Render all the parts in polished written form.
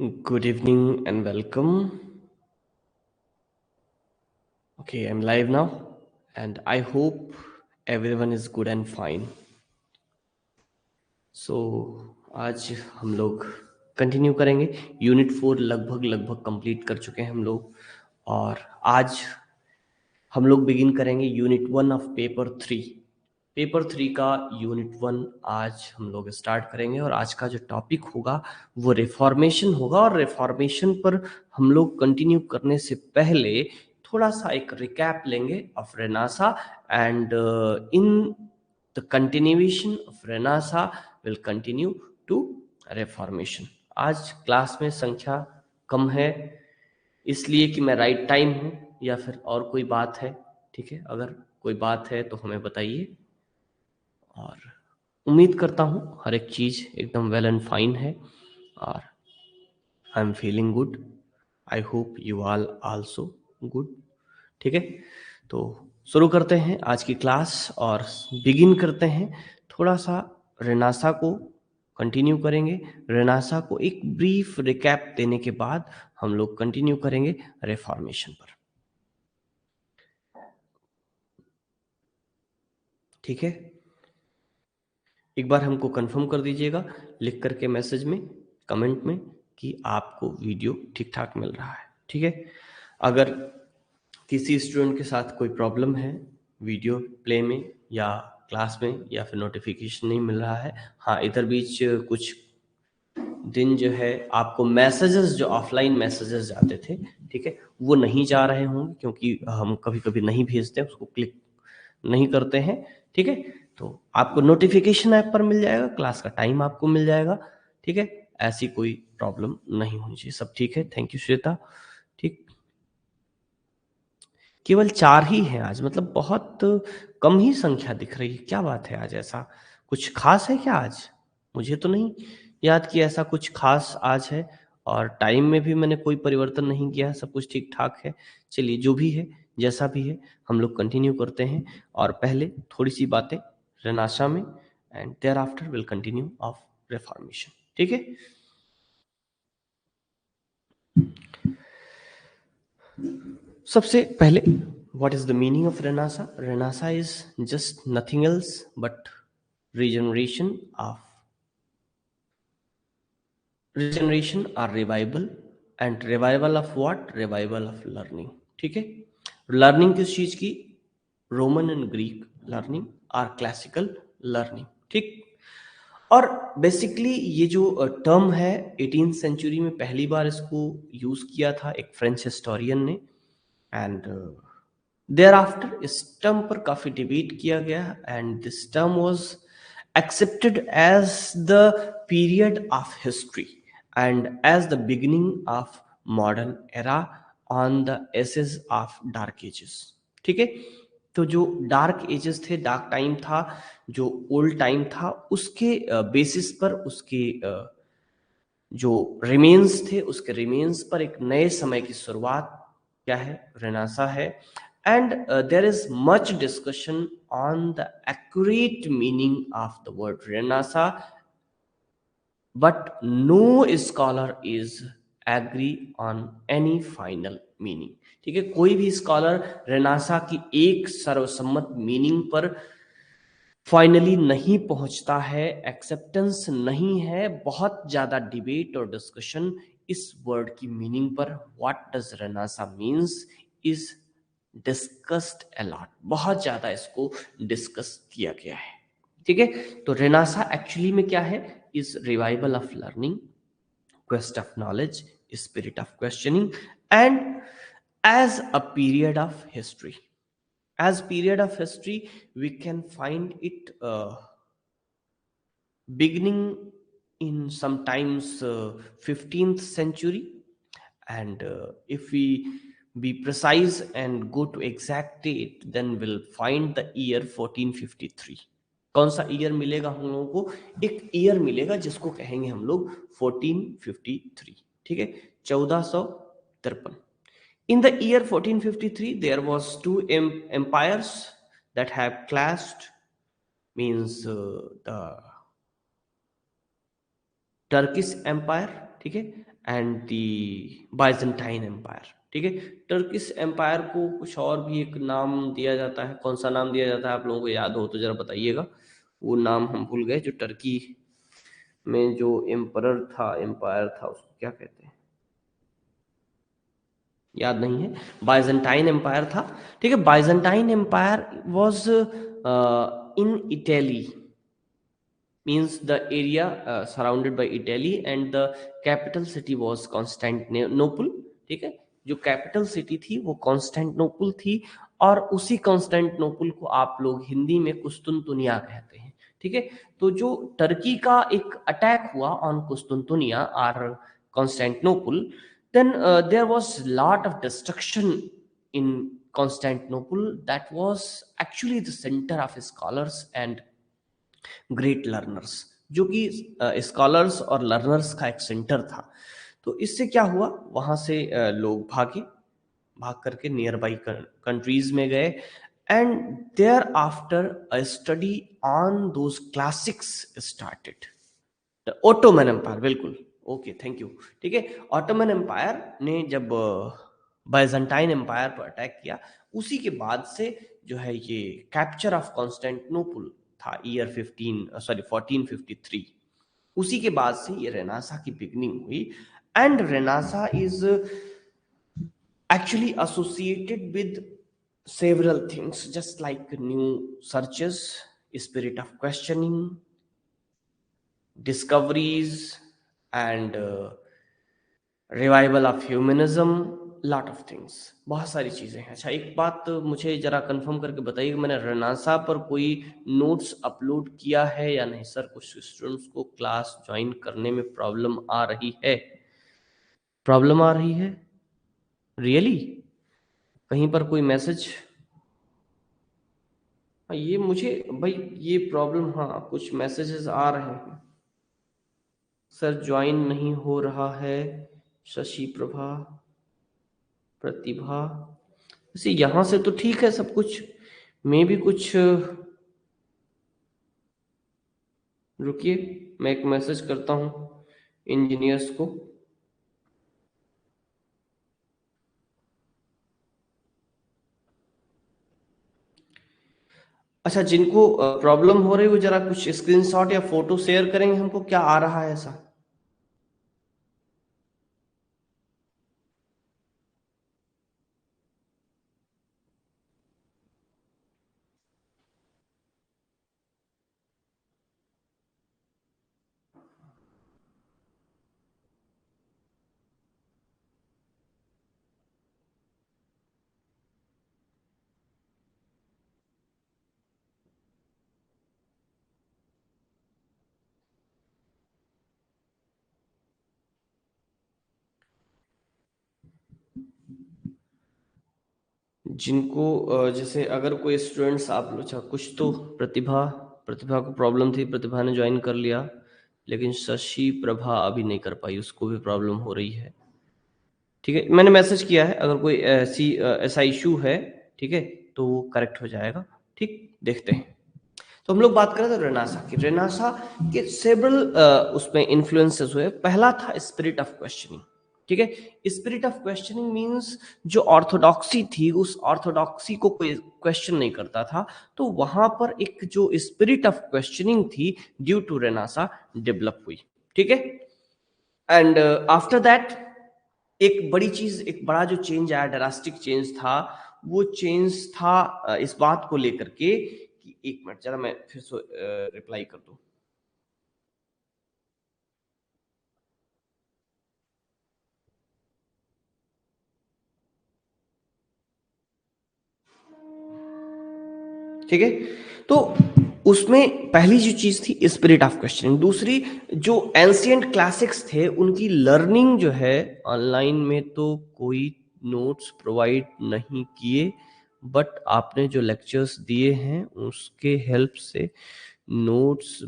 Good evening and welcome. Okay, I'm live now and I hope everyone is good and fine. So आज हम लोग continue करेंगे। Unit 4 लगभग complete कर चुके हैं हम लोग और आज हम लोग बिगिन करेंगे यूनिट 1 ऑफ पेपर 3। पेपर 3 का यूनिट 1 आज हम लोग स्टार्ट करेंगे और आज का जो टॉपिक होगा वो रिफॉर्मेशन होगा। और रिफॉर्मेशन पर हम लोग कंटिन्यू करने से पहले थोड़ा सा एक रिकैप लेंगे of renaissance and in the continuation of renaissance will continue to reformation. आज क्लास में संख्या कम है इसलिए कि मैं राइट टाइम हूँ या फिर और कोई बात है। ठीक है, अगर कोई बात है तो हमें बताइए और उम्मीद करता हूँ हर एक चीज़ एकदम वेल एंड फाइन है और I am feeling good. I hope you all also good. ठीक है, तो शुरू करते हैं आज की क्लास और बिगिन करते हैं। थोड़ा सा रेनासा को कंटिन्यू करेंगे। रेनासा को एक ब्रीफ रिकैप देने के बाद हम लोग कंटिन्यू करेंगे रिफॉर्मेशन पर। ठीक है, एक बार हमको कंफर्म कर दीजिएगा लिख करके मैसेज में, कमेंट में कि आपको वीडियो ठीक ठाक मिल रहा है। ठीक है, अगर किसी स्टूडेंट के साथ कोई प्रॉब्लम है वीडियो प्ले में या क्लास में या फिर नोटिफिकेशन नहीं मिल रहा है, हाँ इधर बीच कुछ दिन जो है आपको मैसेजेस जो ऑफलाइन मैसेजेस जाते थे, ठीक है, वो नहीं जा रहे होंगे क्योंकि हम कभी कभी नहीं भेजते, उसको क्लिक नहीं करते हैं। ठीक है, तो आपको नोटिफिकेशन ऐप पर मिल जाएगा, क्लास का टाइम आपको मिल जाएगा। ठीक है, ऐसी कोई प्रॉब्लम नहीं होनी चाहिए, सब ठीक है। Thank you Shweta. ठीक, केवल 4 ही हैं आज, मतलब बहुत कम ही संख्या दिख रही है। क्या बात है आज, ऐसा कुछ खास है क्या आज? मुझे तो नहीं याद कि ऐसा कुछ खास आज है और टाइम में भी मैंने कोई परिवर्तन नहीं किया है, सब कुछ ठीक ठाक है। चलिए, जो भी है जैसा भी है हम लोग कंटिन्यू करते हैं और पहले थोड़ी सी बातें रेनाशा में and thereafter will continue of reformation. ठीक है, सबसे पहले what is the meaning of Renasa? Renasa is just nothing else but regeneration or revival, and revival of what? Revival of learning. ठीक है, लर्निंग किस चीज की? रोमन एंड ग्रीक लर्निंग और क्लासिकल लर्निंग। ठीक, और बेसिकली ये जो टर्म है 18th सेंचुरी में पहली बार इसको यूज किया था एक फ्रेंच हिस्टोरियन ने एंड देयर आफ्टर इस टर्म पर काफी डिबेट किया गया and this term was accepted as the period of history and as the beginning of modern era on the edges of dark ages। ठीक है, तो जो डार्क एजेस थे, डार्क टाइम था, जो ओल्ड टाइम था, उसके बेसिस पर उसके जो रिमेन्स थे, उसके रिमेन्स पर एक नए समय की शुरुआत क्या है? रेनासा है। And there is much discussion on the accurate meaning of the word renaissance, but no scholar is agree on any final meaning. ठीक है, कोई भी स्कॉलर रेनासा की एक सर्वसम्मत मीनिंग पर फाइनली नहीं पहुंचता है, एक्सेप्टेंस नहीं है। बहुत ज्यादा डिबेट और डिस्कशन इस वर्ड की मीनिंग पर, what does renaissance means, is discussed a lot. बहुत ज्यादा इसको डिस्कस किया गया है। ठीक है, तो रेनासा एक्चुअली में क्या है? Is revival of learning, quest of knowledge, spirit of questioning, and as a period of history. As period of history, we can find it beginning in sometimes 15th century, and if we be precise and go to exact date, then we'll find the year 1453। कौन सा year मिलेगा हम लोगों को? एक year मिलेगा जिसको कहेंगे हम लोग 1453। ठीक है, 1453। In the year 1453 there was two empires that have clashed, means the Turkish Empire ठीक है, एंड दी बाइजेंटाइन एम्पायर। ठीक है, टर्किश एम्पायर को कुछ और भी एक नाम दिया जाता है, कौन सा नाम दिया जाता है आप लोगों को याद हो तो जरा बताइएगा, वो नाम हम भूल गए। जो टर्की में जो एम्परर था, एम्पायर था, उसको क्या कहते हैं, याद नहीं है। बाइजेंटाइन एम्पायर था। ठीक है, Byzantine empire was in Italy, means the area surrounded by Italy, and the capital city was Constantinople। ठीक है, जो कैपिटल सिटी थी वो कॉन्स्टेंटिनोपल थी, और उसी कॉन्स्टेंटिनोपल को आप लोग हिंदी में कुस्तुनतुनिया कहते हैं। ठीक है, तो जो टर्की का एक अटैक हुआ ऑन कुस्तुनतुनिया और Constantinople, then there was lot of destruction in Constantinople, that was actually the center of scholars and great learners, जो कि स्कॉलर्स और लर्नर्स का एक सेंटर था। तो इससे क्या हुआ, वहां से लोग भाग करके नियर बाई कंट्रीज में गए, and thereafter a study on those classics started. Ottoman empire, बिल्कुल, ओके, थैंक यू। ठीक है, ऑटोमन एम्पायर ने जब बाइजेंटाइन एम्पायर पर अटैक किया, उसी के बाद से जो है ये कैप्चर ऑफ कॉन्स्टेंटिनोपल था ईयर 1453। उसी के बाद से ये रेनासा की बिगनिंग हुई, and renaissance is actually associated with several things, just like new searches, spirit of questioning, discoveries, and revival of humanism, lot of things, बहुत सारी चीज़ें हैं। अच्छा, एक बात मुझे ज़रा कंफर्म करके बताइए कि मैंने रेनासा पर कोई नोट्स अपलोड किया है या नहीं। सर, कुछ स्टूडेंट्स को क्लास ज्वाइन करने में प्रॉब्लम आ रही है, प्रॉब्लम आ रही है रियली? कहीं पर कोई मैसेज? ये मुझे भाई ये प्रॉब्लम, हाँ कुछ मैसेजेस आ रहे हैं, सर ज्वाइन नहीं हो रहा है, शशि प्रभा, प्रतिभा, वैसे यहाँ से तो ठीक है सब कुछ, मैं भी कुछ, रुकिए मैं एक मैसेज करता हूँ इंजीनियर्स को। अच्छा, जिनको प्रॉब्लम हो रही है वो जरा कुछ स्क्रीनशॉट या फोटो शेयर करेंगे हमको, क्या आ रहा है ऐसा। जिनको जैसे अगर कोई स्टूडेंट्स आप लोग, अच्छा कुछ तो प्रतिभा, प्रतिभा को प्रॉब्लम थी, प्रतिभा ने ज्वाइन कर लिया, लेकिन शशि प्रभा अभी नहीं कर पाई, उसको भी प्रॉब्लम हो रही है। ठीक है, मैंने मैसेज किया है, अगर कोई ऐसा इशू है, ठीक है, तो वो करेक्ट हो जाएगा। ठीक, देखते हैं। तो हम लोग बात करें तो रेनासा की, रेनासा के सेवरल उसमें इन्फ्लुएंसेस हुए। पहला था स्पिरिट ऑफ क्वेश्चनिंग। ठीक है, स्पिरिट ऑफ क्वेश्चनिंग मींस जो ऑर्थोडॉक्सी थी, उस ऑर्थोडॉक्सी को कोई क्वेश्चन नहीं करता था, तो वहां पर एक जो स्पिरिट ऑफ क्वेश्चनिंग थी ड्यू टू रेनासा डेवलप हुई। ठीक है, एंड आफ्टर दैट एक बड़ी चीज, एक बड़ा जो चेंज आया, ड्रास्टिक चेंज था, वो चेंज था इस बात को लेकर के कि, एक मिनट जरा मैं फिर से रिप्लाई कर दूं। ठीक है, तो उसमें पहली जो चीज थी स्पिरिट ऑफ क्वेश्चनिंग। दूसरी, जो एंशियंट क्लासिक्स थे उनकी लर्निंग जो है, ऑनलाइन में तो कोई नोट्स प्रोवाइड नहीं किए, बट आपने जो लेक्चर्स दिए हैं उसके हेल्प से नोट्स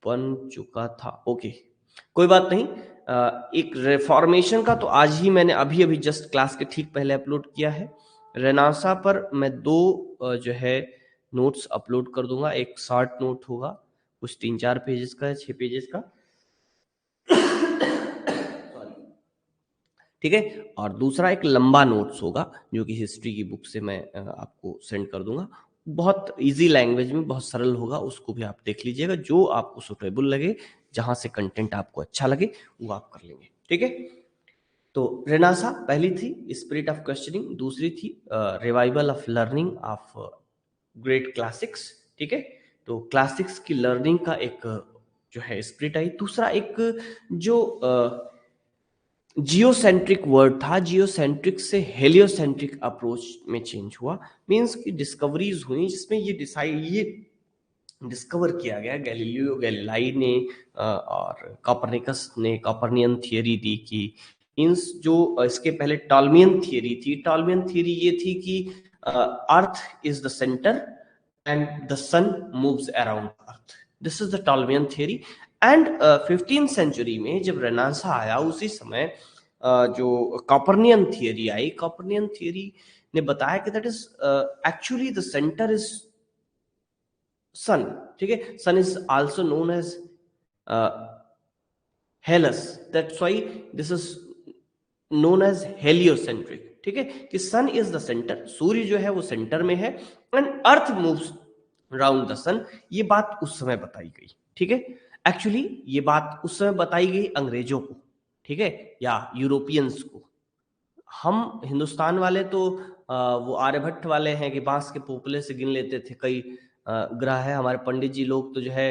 बन चुका था। ओके, कोई बात नहीं। एक रिफॉर्मेशन का तो आज ही मैंने अभी अभी जस्ट क्लास के ठीक पहले अपलोड किया है। रेनासा पर मैं दो जो है नोट्स अपलोड कर दूंगा। एक शॉर्ट नोट होगा, कुछ 3-4 पेजेस का है, 6 पेजेस का, सॉरी, ठीक है। और दूसरा एक लंबा नोट्स होगा जो कि हिस्ट्री की बुक से मैं आपको सेंड कर दूंगा, बहुत इजी लैंग्वेज में, बहुत सरल होगा, उसको भी आप देख लीजिएगा, जो आपको सुटेबल लगे, जहां से कंटेंट आपको अच्छा लगे वो आप कर लेंगे, ठीक है। तो रेनासा पहली थी, स्पिरिट ऑफ क्वेश्चनिंग, दूसरी थी revival of learning of great classics, ठीक है। तो क्लासिक्स की लर्निंग का एक जो है स्पिरिट आई। दूसरा एक जो जियोसेंट्रिक वर्ड था, जियोसेंट्रिक से हेलियोसेंट्रिक अप्रोच में चेंज हुआ, मींस की डिस्कवरीज हुई जिसमें ये डिस्कवर किया गया, गैलीलियो गैलीलाई ने और कॉपरनिकस ने कॉपरनियन थियरी दी कि मींस जो इसके पहले टॉलमियन थियरी थी, टॉलमियन थियरी ये थी कि earth is the centre and the sun moves around earth, this is the Ptolemaic theory. And 15th century में जब रेनासा आया उसी समय जो कॉपरनियन थियरी आई, कॉपरनियन थियरी ने बताया कि that is actually the centre is sun, ठीक है। Sun is also known as Helios, that's why this is known as heliocentric, ठीक है, कि सन इज द सेंटर, सूर्य जो है वो सेंटर में है and earth moves round the sun. ये बात उस समय बताई गई, ठीक है। एक्चुअली ये बात उस समय बताई गई अंग्रेजों को, ठीक है, या यूरोपियंस को। हम हिंदुस्तान वाले तो वो आर्यभट्ट वाले हैं कि बांस के पोपले से गिन लेते थे, कई ग्रह है, हमारे पंडित जी लोग तो जो है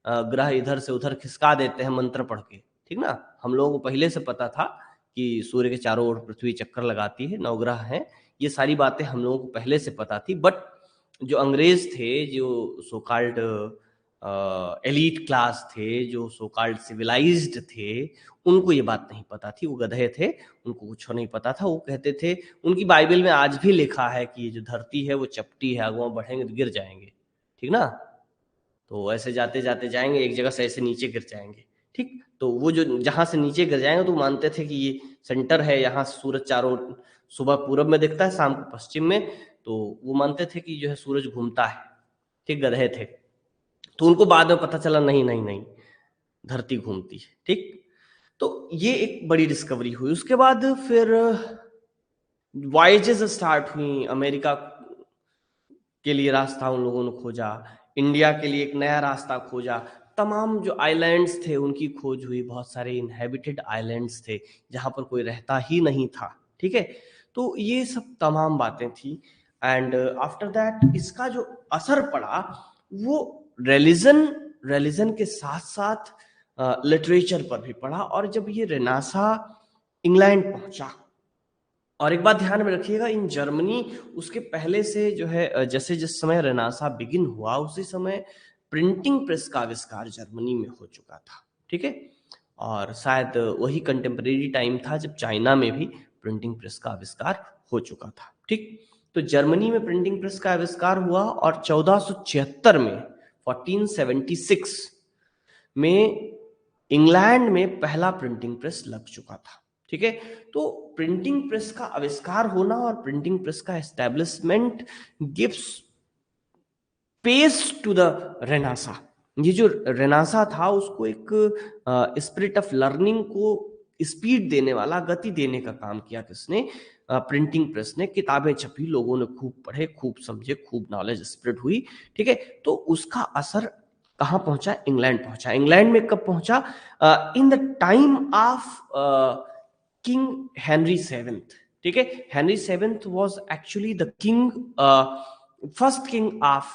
ग्रह इधर से उधर खिसका देते हैं मंत्र पढ़ के, ठीक ना। हम लोगों को पहले से पता था कि सूर्य के चारों ओर पृथ्वी चक्कर लगाती है, नवग्रह हैं, ये सारी बातें हम लोगों को पहले से पता थी। बट जो अंग्रेज थे, जो सो कॉल्ड एलीट क्लास थे, जो सो कॉल्ड सिविलाइज्ड थे, उनको ये बात नहीं पता थी, वो गधे थे, उनको कुछ नहीं पता था। वो कहते थे, उनकी बाइबल में आज भी लिखा है कि ये जो धरती है वो चपटी है, आगे बढ़ेंगे तो गिर जाएंगे, ठीक ना। तो ऐसे जाते जाते जाएंगे, एक जगह से ऐसे नीचे गिर जाएंगे, ठीक। तो वो जो जहां से नीचे गिर जाएंगे तो मानते थे कि ये सेंटर है, यहाँ सूरज चारों, सुबह पूरब में दिखता है, शाम को पश्चिम में, तो वो मानते थे कि जो है सूरज घूमता है, ठीक, गधे थे। तो उनको बाद में पता चला नहीं नहीं नहीं, धरती घूमती है, ठीक। तो ये एक बड़ी डिस्कवरी हुई। उसके बाद फिर वॉयजेस स्टार्ट हुई, अमेरिका के लिए रास्ता उन लोगों ने खोजा, इंडिया के लिए एक नया रास्ता खोजा, तमाम जो आइलैंड्स थे उनकी खोज हुई, बहुत सारे इनहेबिटेड आइलैंड्स थे जहां पर कोई रहता ही नहीं था, ठीक है। तो ये सब तमाम बातें थी। एंड आफ्टर दैट इसका जो असर पड़ा वो रिलीजन रिलीजन के साथ साथ लिटरेचर पर भी पड़ा। और जब ये रेनासा इंग्लैंड पहुंचा, और एक बात ध्यान में रखिएगा, इन जर्मनी उसके पहले से जो है जैसे जिस समय रेनासा बिगिन हुआ उसी समय प्रिंटिंग प्रेस का आविष्कार जर्मनी में हो चुका था, ठीक है। और शायद वही कंटेम्परेरी टाइम था जब चाइना में भी प्रिंटिंग प्रेस का आविष्कार हो चुका था, ठीक। तो जर्मनी में प्रिंटिंग प्रेस का आविष्कार हुआ और 1476 में 1476 में इंग्लैंड में पहला प्रिंटिंग प्रेस लग चुका था, ठीक है। तो प्रिंटिंग प्रेस का आविष्कार होना और प्रिंटिंग प्रेस का establishment gives pace to the renaissance. ये जो रेनासा था उसको एक स्पिरिट ऑफ लर्निंग को स्पीड देने वाला, गति देने का काम किया किसने, प्रिंटिंग प्रेस ने। किताबें छपी, लोगों ने खूब पढ़े, खूब समझे, खूब नॉलेज स्प्रेड हुई, ठीक है। तो उसका असर कहाँ पहुंचा, इंग्लैंड पहुंचा। इंग्लैंड में कब पहुंचा, in the time of king Henry seventh, ठीक है। Henry seventh was actually the king, first king of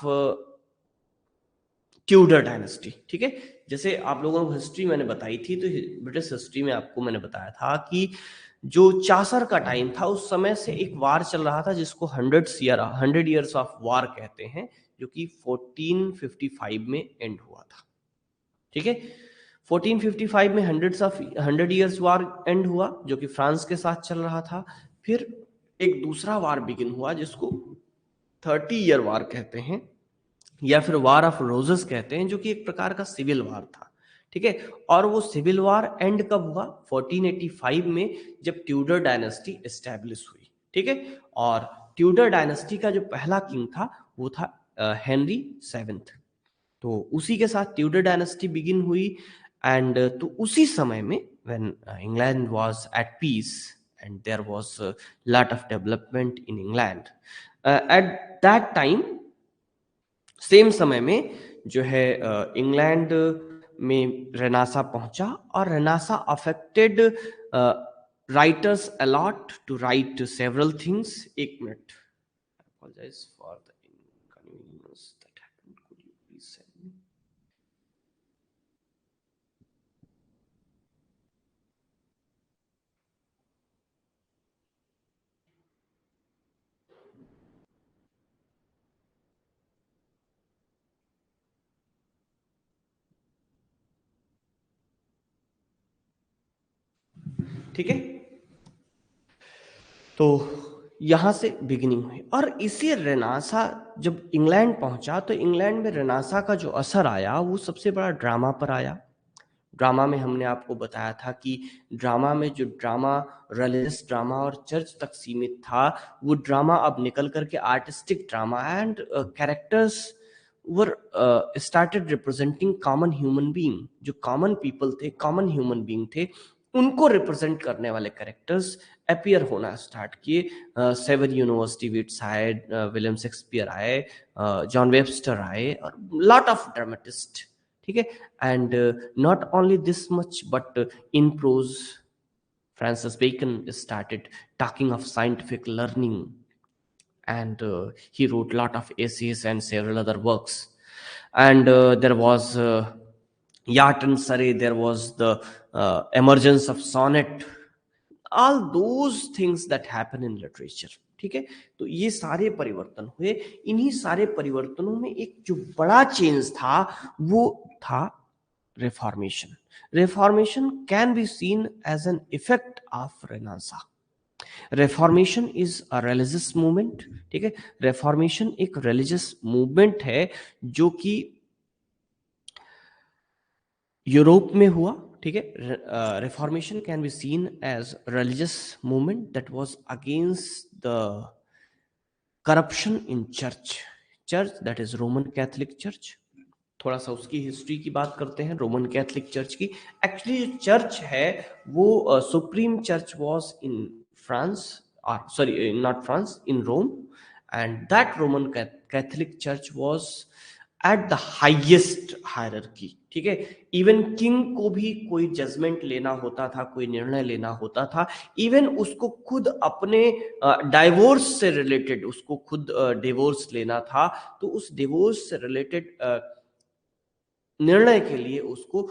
Tudor dynasty, ठीक है। जैसे आप लोगों को हिस्ट्री मैंने बताई थी, तो ब्रिटिश हिस्ट्री में आपको मैंने बताया था कि जो चासर का टाइम था उस समय से एक वार चल रहा था जिसको 100 ईयर्स ऑफ वार कहते हैं, जो कि 1455 में एंड हुआ था, ठीक है। 1455 में 100 ईयर्स वार एंड हुआ जो कि फ्रांस के साथ चल रहा था। फिर एक दूसरा वार बिगिन हुआ जिसको 30 ईयर वार कहते हैं, या फिर वार ऑफ रोजेस कहते हैं, जो कि एक प्रकार का सिविल वार था, ठीक है। और वो सिविल वार एंड कब हुआ, 1485 में, जब ट्यूडर डायनेस्टी एस्टेब्लिश हुई, ठीक है। और ट्यूडर डायनेस्टी का जो पहला किंग था वो था हेनरी सेवेंथ। तो उसी के साथ ट्यूडर डायनेस्टी बिगिन हुई। एंड तो उसी समय में when England was at peace, and there was a lot of development in England. At that time, same समय में जो है इंग्लैंड में रेनासा पहुंचा और renaissance affected writers a lot to write several things. एक minute, apologize for the inconvenience that happened. Could you please send me? ठीक है, तो यहाँ से बिगिनिंग हुई. और इसी रेनासा जब इंग्लैंड पहुंचा तो इंग्लैंड में रेनासा का जो असर आया वो सबसे बड़ा ड्रामा पर आया. ड्रामा में हमने आपको बताया था कि ड्रामा में जो ड्रामा रिलीजियस ड्रामा और चर्च तक सीमित था, वो ड्रामा अब निकल करके artistic drama and characters were started representing common human being. जो कॉमन पीपल थे, कॉमन ह्यूमन बीइंग थे, उनको रिप्रेजेंट करने वाले कैरेक्टर्स अपीयर होना स्टार्ट किए. सेवन यूनिवर्सिटी विट्स आए, विलियम शेक्सपियर आए, जॉन वेबस्टर आए और लॉट ऑफ ड्रामेटिस्ट. ठीक है, and not only this much but in prose Francis bacon started talking of scientific learning and he wrote lot of essays and several other works. And there was Yat and Surrey, there was the emergence of sonnet, all those things that happen in literature. ठीक है, तो ये सारे परिवर्तन हुए. इन्हीं सारे परिवर्तनों में एक जो बड़ा चेंज था वो था reformation. Reformation can be seen as an effect of renaissance. Reformation is a religious movement. ठीक है, रेफॉर्मेशन एक रिलीजियस मूवमेंट है जो कि यूरोप में हुआ. ठीक है, reformation can be seen as religious movement that was against the corruption in church. Church that is Roman Catholic church. थोड़ा सा उसकी हिस्ट्री की बात करते हैं रोमन कैथोलिक चर्च की. एक्चुअली जो चर्च है वो supreme church was in France, sorry, not France, in Rome, and that Roman Catholic Church was at the highest hierarchy. ठीक है, इवन किंग को भी कोई जजमेंट लेना होता था, कोई निर्णय लेना होता था, इवन उसको खुद अपने डाइवोर्स से रिलेटेड उसको खुद डिवोर्स लेना था, तो उस डिवोर्स से रिलेटेड निर्णय के लिए उसको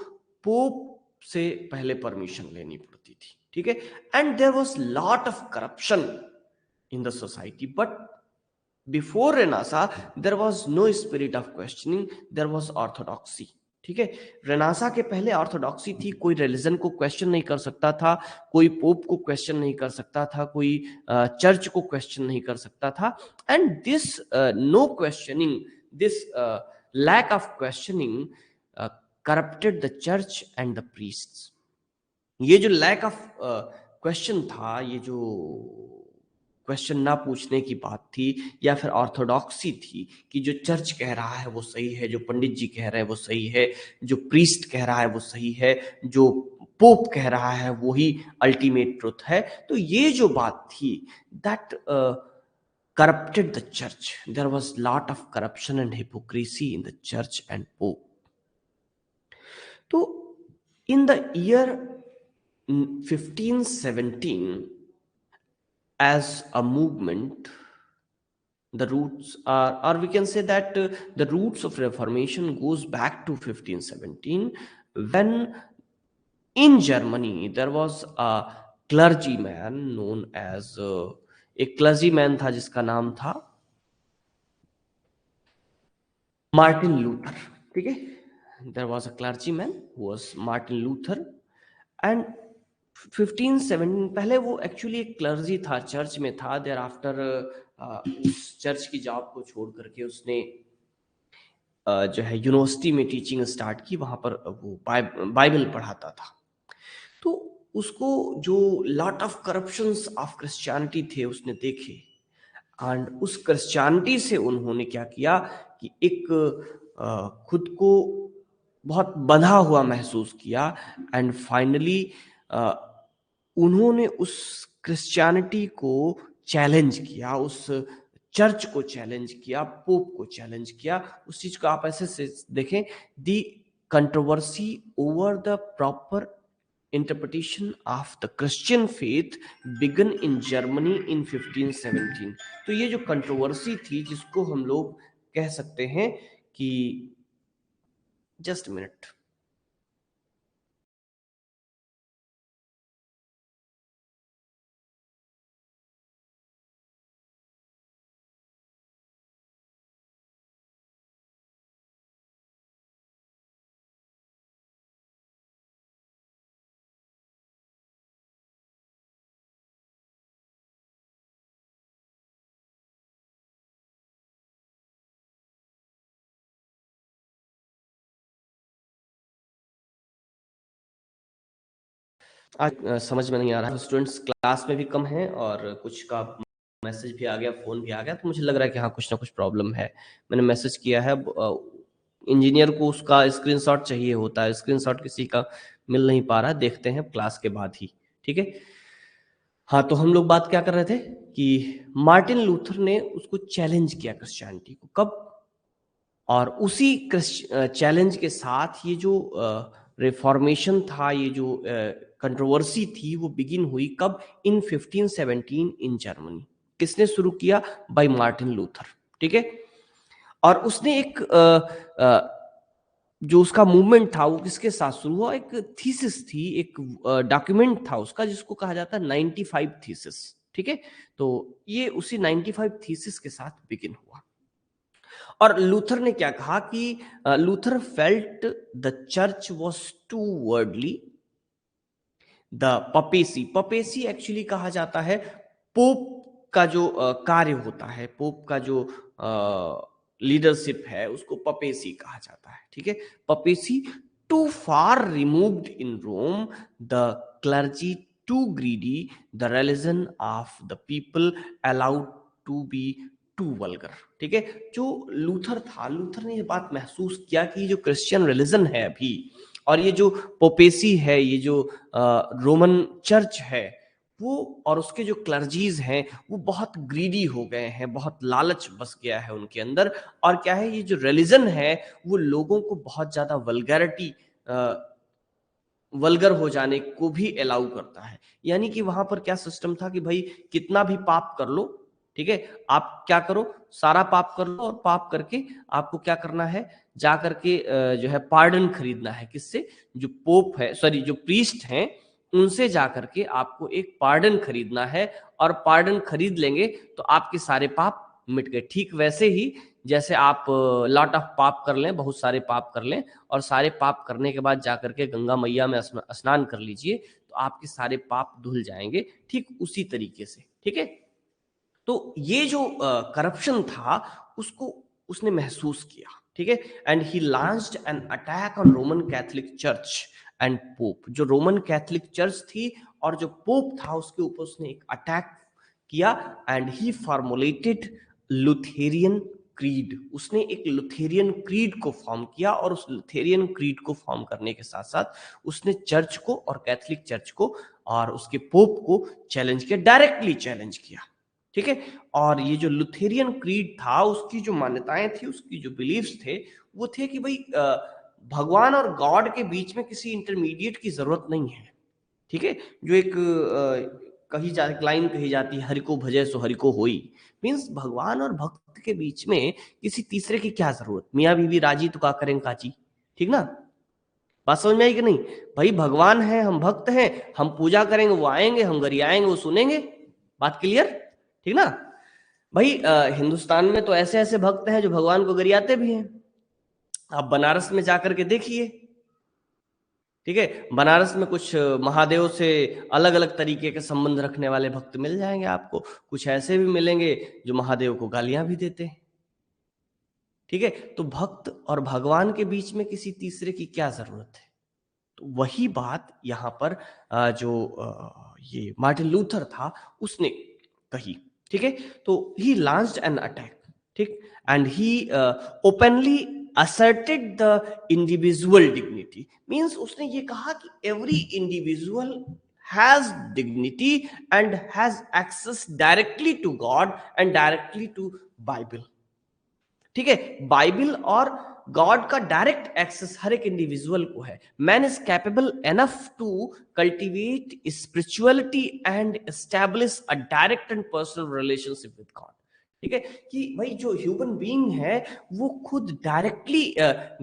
पोप से पहले परमिशन लेनी पड़ती थी. ठीक है, and there was lot of corruption in the society, but before renaissance there was no spirit of questioning, there was orthodoxy. ठीक है, रेनासा के पहले ऑर्थोडॉक्सी थी. कोई रिलीजन को क्वेश्चन नहीं कर सकता था, कोई पोप को क्वेश्चन नहीं कर सकता था, कोई चर्च को क्वेश्चन नहीं कर सकता था. And this no questioning, this lack of questioning corrupted the church and the priests. ये जो lack of question था, ये जो क्वेश्चन ना पूछने की बात थी या फिर ऑर्थोडॉक्सी थी कि जो चर्च कह रहा है वो सही है, जो पंडित जी कह रहे हैं वो सही है, जो प्रीस्ट कह रहा है वो सही है, जो पोप कह रहा है वो ही अल्टीमेट ट्रुथ है. तो ये जो बात थी that corrupted the church. There was lot of corruption and hypocrisy in the church and pope. So in the year 1517, as a movement, the roots are, or we can say that the roots of Reformation goes back to 1517, when in Germany there was a clergyman known as एक clergyman था जिसका नाम था Martin Luther. ठीक है, there was a clergyman who was Martin Luther. And 1517 पहले वो actually एक क्लर्जी था, चर्च में था. देयर आफ्टर उस चर्च की जॉब को छोड़ करके उसने जो है यूनिवर्सिटी में टीचिंग स्टार्ट की. वहां पर वो बाइबल पढ़ाता था. तो उसको जो lot of corruptions of Christianity थे उसने देखे, एंड उस क्रिश्चियनिटी से उन्होंने क्या किया कि एक खुद को बहुत बंधा हुआ महसूस किया. एंड फाइनली उन्होंने उस क्रिश्चियनिटी को चैलेंज किया, उस चर्च को चैलेंज किया, पोप को चैलेंज किया। उस चीज को आप ऐसे से देखें, the controversy over the proper interpretation of the Christian faith began in Germany in 1517। तो ये जो कंट्रोवर्सी थी, जिसको हम लोग कह सकते हैं कि, जस्ट मिनट, आज समझ में नहीं आ रहा, स्टूडेंट्स क्लास में भी कम है और कुछ का मैसेज भी आ गया, फोन भी आ गया, तो मुझे लग रहा है कि हाँ कुछ ना कुछ प्रॉब्लम है। मैंने मैसेज किया है, इंजीनियर को उसका स्क्रीनशॉट चाहिए होता है, स्क्रीनशॉट किसी का मिल नहीं पा रहा, देखते हैं क्लास के बाद ही, ठीक है। हाँ, तो हम लोग बात क्या कर रहे थे कि मार्टिन लूथर ने उसको चैलेंज किया क्रिश्चियनिटी को, कब, और उसी चैलेंज के साथ ये जो रिफॉर्मेशन था, ये जो कंट्रोवर्सी थी, वो बिगिन हुई कब, इन 1517 इन जर्मनी। किसने शुरू किया, बाय मार्टिन लूथर, ठीक है। और उसने एक जो उसका मूवमेंट था वो किसके साथ शुरू हुआ, एक थीसिस थी, एक डॉक्यूमेंट था उसका, जिसको कहा जाता है 95 थीसिस, ठीक है। तो ये उसी 95 थीसिस के साथ बिगिन हुआ। और लूथर ने क्या कहा कि Luther felt the church was too worldly, the papacy, papacy actually कहा जाता है पोप का जो कार्य होता है, पोप का जो लीडरशिप है, उसको पपेसी कहा जाता है, ठीक है। Papacy too far removed in Rome, the clergy too greedy, the religion of the people allowed to be too vulgar, ठीक है। जो लूथर था, लूथर ने ये बात महसूस किया कि जो क्रिश्चियन रिलीजन है अभी, और ये जो पोपेसी है, ये जो रोमन चर्च है, वो और उसके जो क्लर्जीज हैं, वो बहुत ग्रीडी हो गए हैं, बहुत लालच बस गया है उनके अंदर। और क्या है, ये जो रिलीजन है वो लोगों को बहुत ज्यादा वल्गैरिटी, वल्गर हो जाने को भी अलाउ करता है। यानी कि वहां पर क्या सिस्टम था कि भाई कितना भी पाप कर लो, ठीक है, आप क्या करो, सारा पाप कर लो, और पाप करके आपको क्या करना है, जा करके जो है पार्डन खरीदना है, किससे, जो पोप है, सॉरी जो प्रीस्ट हैं, उनसे जा करके आपको एक पार्डन खरीदना है, और पार्डन खरीद लेंगे तो आपके सारे पाप मिट गए। ठीक वैसे ही जैसे आप लॉट ऑफ पाप कर लें, बहुत सारे पाप कर लें, और सारे पाप करने के बाद जाकर के गंगा मैया में स्नान कर लीजिए, तो आपके सारे पाप धुल जाएंगे, ठीक उसी तरीके से, ठीक है। तो ये जो करप्शन था, उसको उसने महसूस किया, ठीक है। And he launched an attack on Roman Catholic church and pope, जो रोमन कैथोलिक चर्च थी और जो पोप था, उसके ऊपर उसने एक अटैक किया। And he formulated Lutheran creed, उसने एक लुथेरियन क्रीड को फॉर्म किया, और उस लुथेरियन क्रीड को फॉर्म करने के साथ साथ उसने चर्च को और कैथोलिक चर्च को और उसके पोप को चैलेंज किया, डायरेक्टली चैलेंज किया, ठीक है। और ये जो लुथेरियन क्रीड था, उसकी जो मान्यताएं थी, उसकी जो बिलीफ्स थे, वो थे कि भाई भगवान और गॉड के बीच में किसी इंटरमीडिएट की जरूरत नहीं है, ठीक है। जो एक कही जा लाइन कही जाती है, हरि को भजे सो हरि को होई, मीन्स भगवान और भक्त के बीच में किसी तीसरे की क्या जरूरत, मियाँ बीवी राजी तो का करें काची, ठीक ना। बात समझ में आई कि नहीं, भाई भगवान है, हम भक्त हैं, हम पूजा करेंगे, वो आएंगे, हम गरियाएंगे, वो सुनेंगे, बात क्लियर, ठीक ना। भाई हिंदुस्तान में तो ऐसे ऐसे भक्त हैं जो भगवान को गरियाते भी हैं, आप बनारस में जाकर के देखिए, ठीक है। बनारस में कुछ महादेव से अलग अलग तरीके के संबंध रखने वाले भक्त मिल जाएंगे आपको, कुछ ऐसे भी मिलेंगे जो महादेव को गालियां भी देते हैं, ठीक है। तो भक्त और भगवान के बीच में किसी तीसरे की क्या जरूरत है। तो वही बात यहाँ पर जो ये मार्टिन लूथर था उसने कही, ठीक है। तो ही लॉन्च्ड एन अटैक, ठीक, and he openly asserted the individual dignity, means उसने ये कहा कि every individual has dignity and has access directly to God and directly to Bible. ठीक है, बाइबल और गॉड का डायरेक्ट एक्सेस हर एक इंडिविजुअल को है. Man is capable enough to cultivate spirituality and establish a direct and personal relationship with God. ठीक है, कि भाई जो ह्यूमन बीइंग है वो खुद डायरेक्टली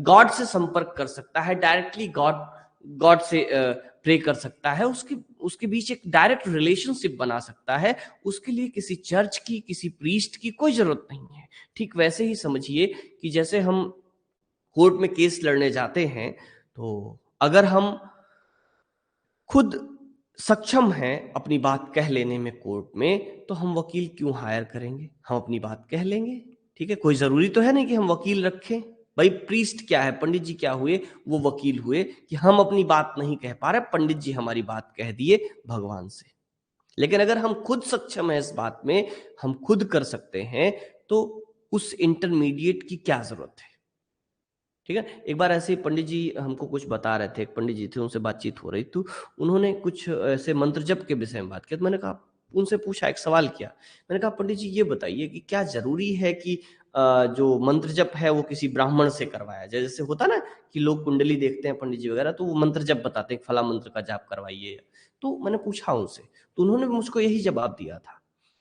गॉड से संपर्क कर सकता है, डायरेक्टली गॉड से प्रे कर सकता है, उसके बीच एक डायरेक्ट रिलेशनशिप बना सकता है. उसके लिए किसी चर्च की, किसी प्रीस्ट की कोई जरूरत नहीं है. ठीक वैसे ही समझिए कि जैसे हम कोर्ट में केस लड़ने जाते हैं, तो अगर हम खुद सक्षम हैं अपनी बात कह लेने में कोर्ट में, तो हम वकील क्यों हायर करेंगे? हम अपनी बात कह लेंगे. ठीक है, कोई जरूरी तो है नहीं कि हम वकील रखें. भाई प्रीस्ट क्या है, पंडित जी क्या हुए, वो वकील हुए कि हम अपनी बात नहीं कह पा रहे, पंडित जी हमारी बात कह दिए भगवान से. लेकिन अगर हम खुद सक्षम है इस बात में, हम खुद कर सकते हैं, तो उस इंटरमीडिएट की क्या जरूरत है? ठीक है, एक बार ऐसे ही पंडित जी हमको कुछ बता रहे थे. एक पंडित जी थे, उनसे बातचीत हो रही, तो उन्होंने कुछ ऐसे मंत्र जप के विषय में बात किया. तो मैंने कहा, उनसे पूछा, एक सवाल किया. मैंने कहा, पंडित जी ये बताइए कि क्या जरूरी है कि जो मंत्र जप है वो किसी ब्राह्मण से करवाया जाए? जैसे होता ना कि लोग कुंडली देखते हैं पंडित जी वगैरह, तो वो मंत्र जप बताते हैं, फला मंत्र का जाप करवाइए. तो मैंने पूछा उनसे, तो उन्होंने मुझको यही जवाब दिया था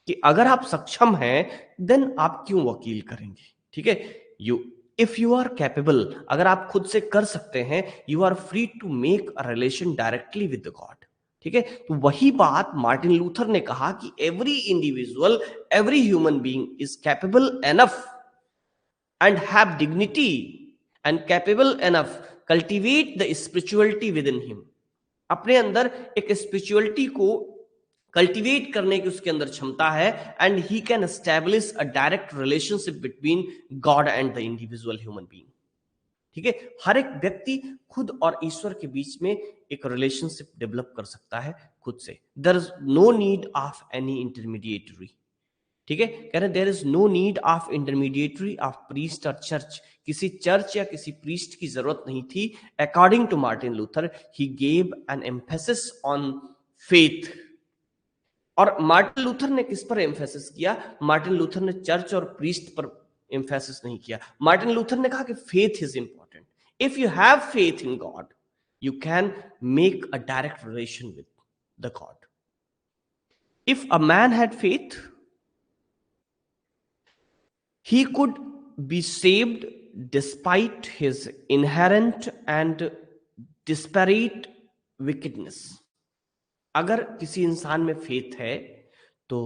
कि अगर आप सक्षम हैं, देन आप क्यों वकील करेंगे? ठीक है, इफ यू आर कैपेबल, अगर आप खुद से कर सकते हैं, you are free to make a relation directly with God. ठीक है, तो वही बात मार्टिन लूथर ने कहा कि every individual, every human being is capable enough and have dignity and capable enough cultivate the spirituality with in him. अपने अंदर एक स्पिरिचुअलिटी को कल्टिवेट करने की उसके अंदर क्षमता है, and he can establish a direct relationship between God and the individual human being. ठीक है, हर एक व्यक्ति खुद और ईश्वर के बीच में एक रिलेशनशिप डेवलप कर सकता है खुद से. There is no need of any intermediatory. ठीक है, कह रहे there is no need of intermediatory of priest और चर्च. किसी चर्च या किसी प्रीस्ट की जरूरत नहीं थी. According to Martin Luther, he gave an emphasis on faith. और मार्टिन लूथर ने किस पर एम्फेसिस किया? मार्टिन लूथर ने चर्च और प्रीस्ट पर एम्फेसिस नहीं किया. मार्टिन लूथर ने कहा कि faith is important. If you have faith in God, you can make a direct relation with the God. If a man had faith, he could be saved despite his inherent and disparate wickedness. अगर किसी इंसान में faith है तो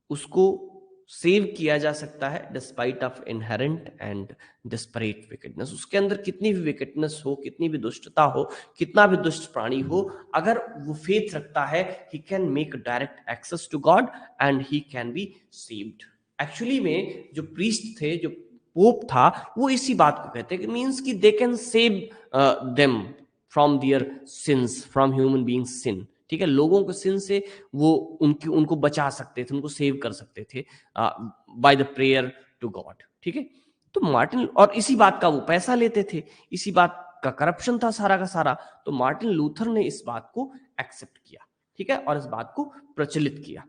उसको save किया जा सकता है despite of inherent and desperate wickedness. उसके अंदर कितनी भी विकेटनेस हो, कितनी भी दुष्टता हो, कितना भी दुष्ट प्राणी हो, अगर वो फेथ रखता है, he can make direct access to God and he can be saved. Actually में जो प्रीस्ट थे, जो पोप था, वो इसी बात को कहते हैं कि मीन्स कि they can save them from their sins, from human being sin. ठीक है, लोगों को सिन से वो उनको बचा सकते थे, उनको सेव कर सकते थे by the prayer to God. ठीक है, तो मार्टिन, और इसी बात का वो पैसा लेते थे, इसी बात का करप्शन था सारा का सारा. तो मार्टिन लूथर ने इस बात को एक्सेप्ट किया. ठीक है, और इस बात को प्रचलित किया.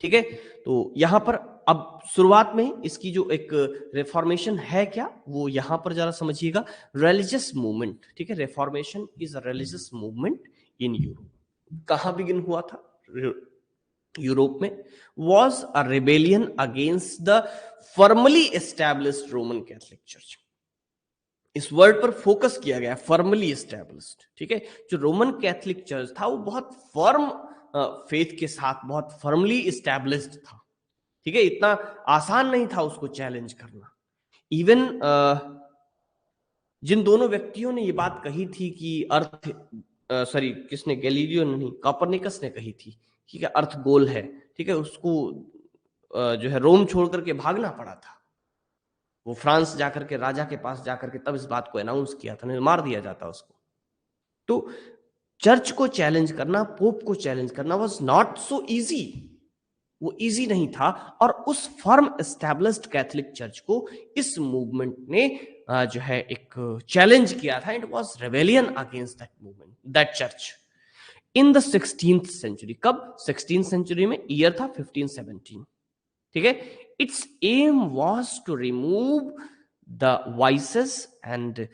ठीक है, तो यहां पर अब शुरुआत में इसकी जो एक रिफॉर्मेशन है क्या, वो यहां पर जरा समझिएगा. Religious movement. ठीक है, reformation is a religious movement in Europe. कहां बिगिन हुआ था? यूरोप में. Was a rebellion against the formally established Roman Catholic church. इस वर्ड पर फोकस किया गया, फॉर्मली एस्टैब्लिश्ड. ठीक है, जो रोमन कैथोलिक चर्च था वो बहुत फर्म फेथ के साथ बहुत फर्मली एस्टैब्लिश्ड था. ठीक है, इतना आसान नहीं था उसको चैलेंज करना. इवन जिन दोनं व्यक्तियों ने ये बात कही थी कि अर्थ, सॉरी किसने, गैलीलियो नहीं, कॉपरनिकस ने कही थी कि अर्थ गोल है. ठीक है, उसको जो है रोम छोड़ करके भागना पड़ा था. वो फ्रांस जाकर के राजा के पास जाकर के तब इस बात को अनाउंस किया था, नहीं मार दिया जाता उसको. तो चर्च को चैलेंज करना, पोप को चैलेंज करना वाज नॉट सो इजी. वो इजी नहीं था. और उस फर्म एस्टैब्लिश्ड कैथोलिक चर्च को इस मूवमेंट ने जो है एक चैलेंज किया था. It was rebellion against that movement, that church. In the 16th century. कब? 16th सेंचुरी में, ईयर था 1517। ठीक है। Its aim was to remove the vices and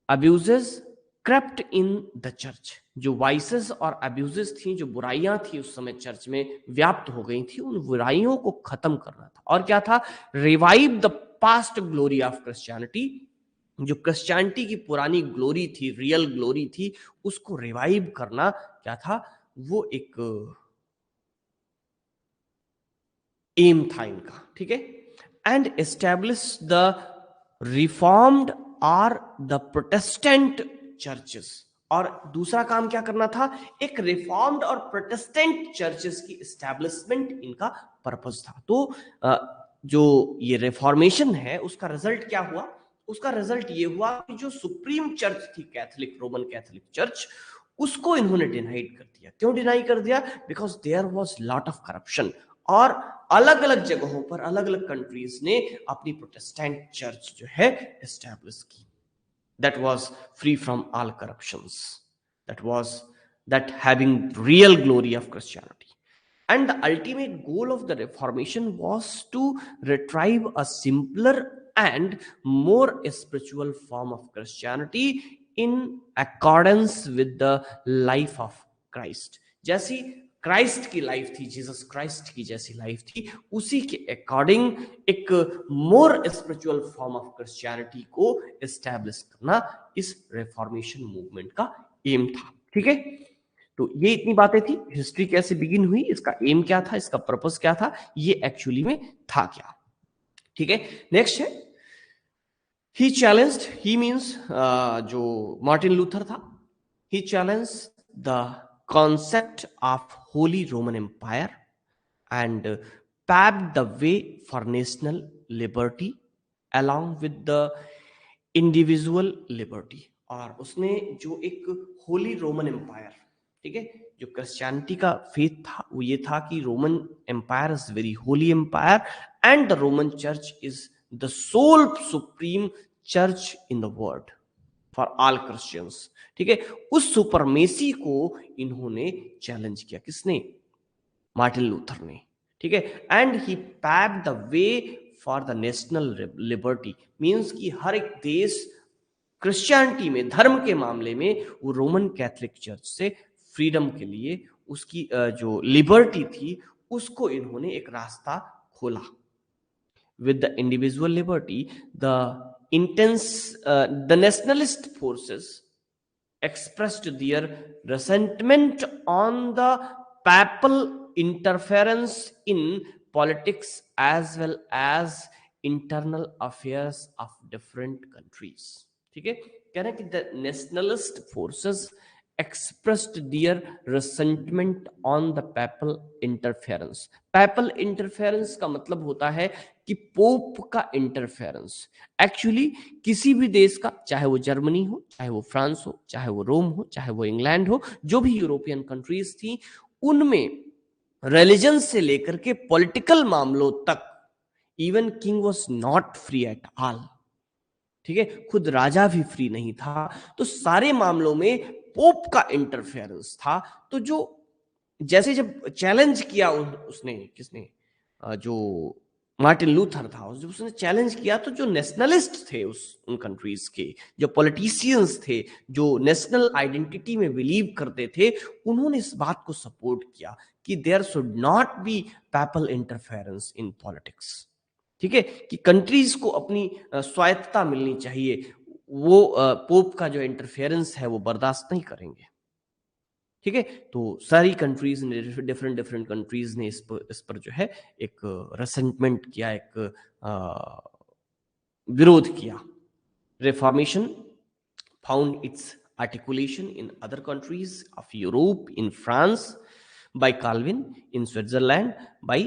abuses crept in the church. जो वाइसेस और अब्यूजेस थी, जो बुराइयां थी उस समय चर्च में व्याप्त हो गई थी, उन बुराइयों को खत्म करना था। और क्या था? Revive the past glory of Christianity. जो क्रिश्चियनिटी की पुरानी ग्लोरी थी, रियल ग्लोरी थी, उसको रिवाइव करना क्या था? वो एक एम था इनका। ठीक है। एंड एस्टैब्लिश द रिफॉर्म्ड और द प्रोटेस्टेंट चर्चेस। और दूसरा काम क्या करना था? एक रिफॉर्म्ड और प्रोटेस्टेंट चर्चेस की एस्टैब्लिशमेंट इनका पर्पस था। तो जो ये रिफॉर्मेशन है उसका रिजल्ट क्या हुआ? उसका रिजल्ट ये हुआ कि जो सुप्रीम चर्च थी कैथोलिक, रोमन कैथोलिक चर्च, उसको इन्होंने डिनाइड कर दिया। क्यों डिनाई कर दिया? Because there was lot of corruption. और अलग अलग जगहों पर, अलग अलग कंट्रीज ने अपनी प्रोटेस्टेंट चर्च जो है एस्टैब्लिश की, that was free from all corruptions, that having real glory of Christianity. And the ultimate goal of the Reformation was to retrieve a simpler and more spiritual form of Christianity in accordance with the life of Christ. जैसी Christ की life थी, Jesus Christ की जैसी life थी, उसी के according एक मोर spiritual form of Christianity को एस्टैब्लिश करना इस रिफॉर्मेशन मूवमेंट का एम था। ठीक है। तो ये इतनी बातें थी। हिस्ट्री कैसे बिगिन हुई, इसका एम क्या था, इसका पर्पस क्या था, ये एक्चुअली में था क्या। ठीक है। नेक्स्ट है, ही चैलेंज्ड, ही मींस जो मार्टिन लूथर था, he challenged the concept of Holy Roman Empire and paved the way for national liberty along with the individual liberty। और उसने जो एक होली रोमन एम्पायर, ठीक है, जो क्रिश्चियनिटी का फेथ था, वो ये था कि Roman empire is very holy empire and the Roman church is the sole supreme church in the world for all Christians. ठीक है। उस सुपरमेसी को इन्होंने चैलेंज किया। किसने? मार्टिन लूथर ने। ठीक है। And he paved the way for the national liberty, means कि हर एक देश क्रिश्चियनिटी में, धर्म के मामले में, वो रोमन कैथोलिक चर्च से फ्रीडम के लिए, उसकी जो लिबर्टी थी, उसको इन्होंने एक रास्ता खोला। With the individual liberty, the nationalist forces expressed their resentment on the papal interference in politics as well as internal affairs of different countries। ठीक है। कह रहे हैं कि the nationalist forces expressed their resentment on the papal interference। papal interference का मतलब होता है कि पोप का इंटरफेरेंस। एक्चुअली किसी भी देश का, चाहे वो जर्मनी हो, चाहे वो फ्रांस हो, चाहे वो रोम हो, चाहे वो इंग्लैंड हो, जो भी यूरोपियन कंट्रीज थी, उनमें रिलीजन से लेकर के पॉलिटिकल मामलों तक even king was not free at all. ठीक है। खुद राजा भी फ्री नहीं था। तो सारे मामलों में पोप का इंटरफेरेंस था। तो जो जैसे जब चैलेंज किया उसने, किसने? जो मार्टिन लूथर था, जब उसने चैलेंज किया, तो जो नेशनलिस्ट थे उन कंट्रीज के, जो पॉलिटिशियंस थे, जो नेशनल आइडेंटिटी में बिलीव करते थे, उन्होंने इस बात को सपोर्ट किया कि there should not be papal interference in politics. ठीक है। कि कंट्रीज को अपनी स्वायत्तता मिलनी चाहिए, वो पोप का जो इंटरफेरेंस है वो बर्दाश्त नहीं करेंगे। ठीक है। तो सारी कंट्रीज ने, डिफरेंट डिफरेंट कंट्रीज ने इस पर जो है एक रेसेंटमेंट किया, एक विरोध किया। Reformation found its articulation in other countries of Europe, in France by Calvin, in Switzerland by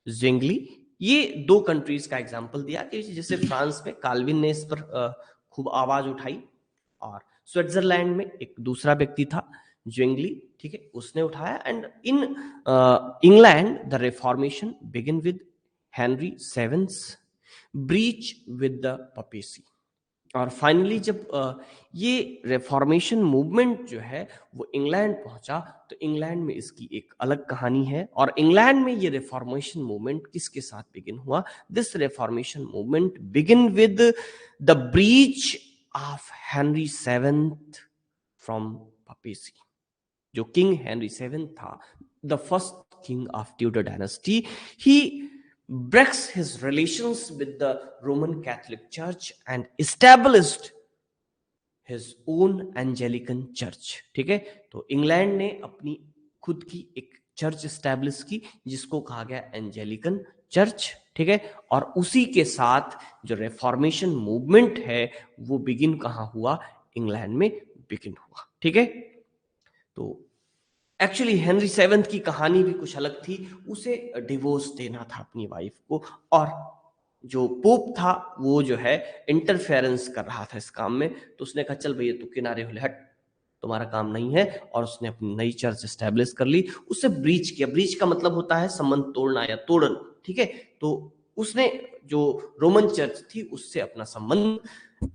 Zwingli. ये दो कंट्रीज का एग्जांपल दिया कि जैसे फ्रांस में काल्विन ने इस पर खूब आवाज उठाई, और स्विट्जरलैंड में एक दूसरा व्यक्ति था ज़्विंगली, ठीक है, उसने उठाया। And in England the reformation begin with Henry seventh breach with the papacy. और फाइनली जब ये रिफॉर्मेशन मूवमेंट जो है वो इंग्लैंड पहुंचा, तो इंग्लैंड में इसकी एक अलग कहानी है। और इंग्लैंड में ये रिफॉर्मेशन मूवमेंट किसके साथ बिगिन हुआ? This reformation movement begin with the breach of Henry seventh from papacy। जो किंग हेनरी सेवेंथ था, the first king of Tudor dynasty, he breaks his relations with the Roman Catholic Church and established his own Anglican Church। ठीक है, तो England ने अपनी खुद की एक चर्च स्टैब्लिश की जिसको कहा गया एंजेलिकन चर्च। ठीक है, और उसी के साथ जो रिफॉर्मेशन मूवमेंट है वो बिगिन कहाँ हुआ? इंग्लैंड में बिगिन हुआ। ठीक है, तो एक्चुअली हेनरी सेवेंथ की कहानी भी कुछ अलग थी। उसे डिवोर्स देना था अपनी वाइफ को, और जो पोप था वो जो है इंटरफेरेंस कर रहा था इस काम में, तो उसने कहा चल भैया तू किनारे हो ले, हट, तुम्हारा काम नहीं है। और उसने अपनी नई चर्च एस्टेब्लिश कर ली। उससे ब्रीच किया। ब्रीच का मतलब होता है संबंध तोड़ना या तोड़न। ठीक है, तो उसने जो रोमन चर्च थी उससे अपना संबंध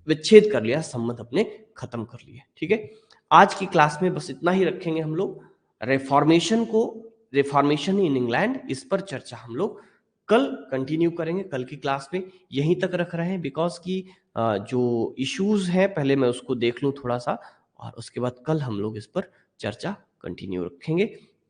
विच्छेद कर लिया, संबंध अपने खत्म कर लिए। ठीक है, आज की क्लास में बस इतना ही रखेंगे हम लोग। रिफॉर्मेशन को, रिफॉर्मेशन इन इंग्लैंड, इस पर चर्चा हम लोग कल कंटिन्यू करेंगे। कल की क्लास में यहीं तक रख रहे हैं, बिकॉज की जो इश्यूज हैं पहले मैं उसको देख लूं थोड़ा सा, और उसके बाद कल हम लोग इस पर चर्चा कंटिन्यू रखेंगे।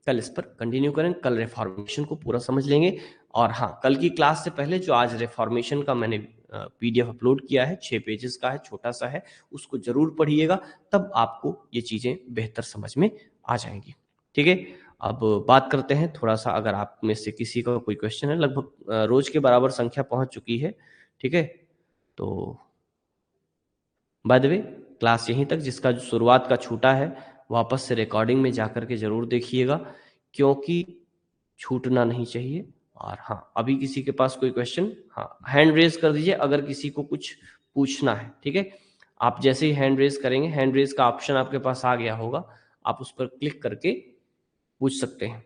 कल इस पर कंटिन्यू करेंगे, कल रिफॉर्मेशन को पूरा समझ लेंगे। और हाँ, कल की क्लास से पहले जो आज रिफॉर्मेशन का मैंने PDF अपलोड किया है, 6 पेजेस का है, छोटा सा है, उसको जरूर पढ़िएगा, तब आपको ये चीजें बेहतर समझ में आ जाएंगी। ठीक है, अब बात करते हैं थोड़ा सा, अगर आप में से किसी का कोई क्वेश्चन है। लगभग रोज के बराबर संख्या पहुंच चुकी है। ठीक है, तो बाय द वे क्लास यहीं तक। जिसका जो शुरुआत का छूटा है वापस से रिकॉर्डिंग में जाकर के जरूर देखिएगा, क्योंकि छूटना नहीं चाहिए। और हाँ, अभी किसी के पास कोई क्वेश्चन, हाँ हैंड रेज कर दीजिए अगर किसी को कुछ पूछना है। ठीक है, आप जैसे ही हैंड रेज करेंगे, हैंड रेज का ऑप्शन आपके पास आ गया होगा, आप उस पर क्लिक करके पूछ सकते हैं।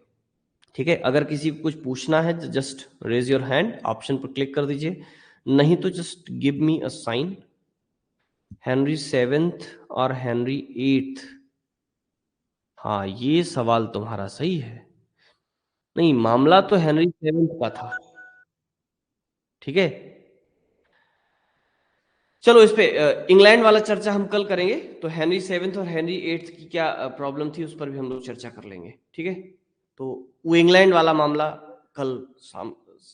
ठीक है, अगर किसी को कुछ पूछना है तो just raise your hand, option पर क्लिक कर दीजिए, नहीं तो just give me a sign. Henry seventh और हेनरी एट्थ, हाँ ये सवाल तुम्हारा सही है। नहीं, मामला तो हेनरी सेवेंथ का था। ठीक है, चलो इस पे इंग्लैंड वाला चर्चा हम कल करेंगे। तो हेनरी सेवेंथ और हेनरी एट्थ की क्या प्रॉब्लम थी उस पर भी हम लोग चर्चा कर लेंगे। ठीक है, तो वो इंग्लैंड वाला मामला कल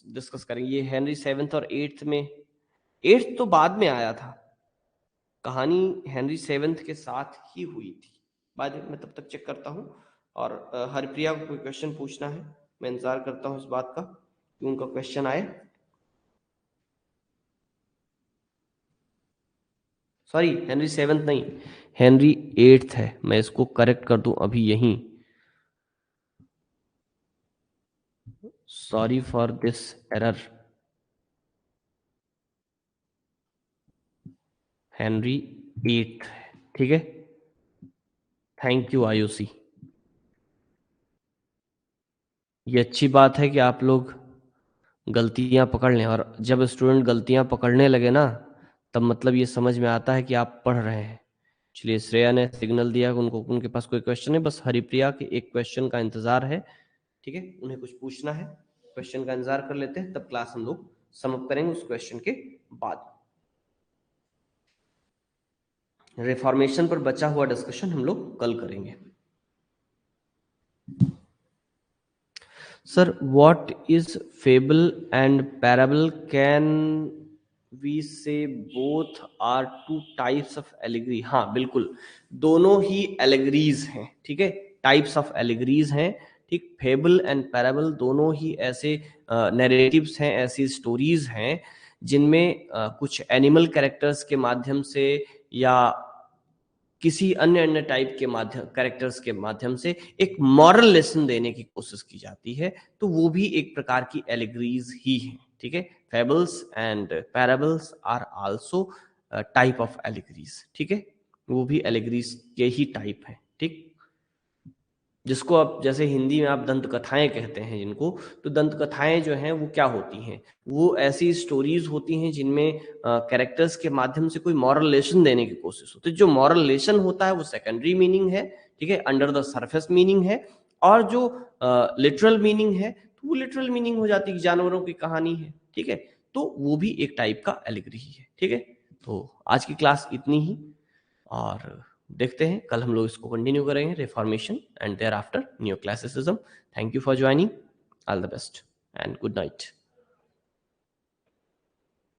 डिस्कस करेंगे। ये हेनरी सेवेंथ और एट्थ में, एट्थ तो बाद में आया था, कहानी हेनरी सेवेंथ के साथ ही हुई थी। बाद में मैं तब तक चेक करता हूँ। और हरिप्रिया को कोई क्वेश्चन पूछना है, मैं इंतजार करता हूँ इस बात का कि उनका क्वेश्चन आए। सॉरी, हेनरी सेवेंथ नहीं, हेनरी एट्थ है। मैं इसको करेक्ट कर दूं अभी यहीं। Sorry for this error. Henry eighth है। ठीक है, थैंक यू आयुषी। ये अच्छी बात है कि आप लोग गलतियां पकड़ लें, और जब स्टूडेंट गलतियां पकड़ने लगे ना, तब मतलब ये समझ में आता है कि आप पढ़ रहे हैं। चलिए, श्रेया ने सिग्नल दिया कि उनको, उनके पास कोई क्वेश्चन है। बस हरिप्रिया के एक क्वेश्चन का इंतजार है। ठीक है, उन्हें कुछ पूछना है, क्वेश्चन का इंतजार कर लेते हैं, तब क्लास हम लोग समअप करेंगे उस क्वेश्चन के बाद। रिफॉर्मेशन पर बचा हुआ डिस्कशन हम लोग कल करेंगे। Sir, what is fable and parable? Can we say both are two types of allegory? हाँ बिल्कुल, दोनों ही एलिगरीज हैं। ठीक है, टाइप्स ऑफ एलिगरीज हैं। ठीक, फेबल एंड पैराबल दोनों ही ऐसे नैरेटिव्स हैं, ऐसी स्टोरीज हैं जिनमें कुछ एनिमल कैरेक्टर्स के माध्यम से या किसी अन्य अन्य टाइप के माध्यम, कैरेक्टर्स के माध्यम से एक मॉरल लेसन देने की कोशिश की जाती है। तो वो भी एक प्रकार की एलिगरीज ही है। ठीक है, fables and parables are also type of allegories. ठीक है, वो भी एलिगरीज के ही टाइप है। ठीक, जिसको आप जैसे हिंदी में आप दंत कथाएं कहते हैं जिनको, तो दंत कथाएं जो हैं वो क्या होती हैं, वो ऐसी स्टोरीज होती हैं जिनमें कैरेक्टर्स के माध्यम से कोई मॉरल लेसन देने की कोशिश होती है। जो मॉरल लेसन होता है वो सेकेंडरी मीनिंग है, ठीक है, अंडर द सरफेस मीनिंग है, और जो लिटरल मीनिंग है तो वो लिटरल मीनिंग हो जाती है, जानवरों की कहानी है, ठीक है, तो वो भी एक टाइप का एलिगरी ही है, ठीक है। तो आज की क्लास इतनी ही, और देखते हैं कल हम लोग इसको कंटिन्यू करेंगे, reformation and thereafter new classicism. Thank you for joining, all the best and good night.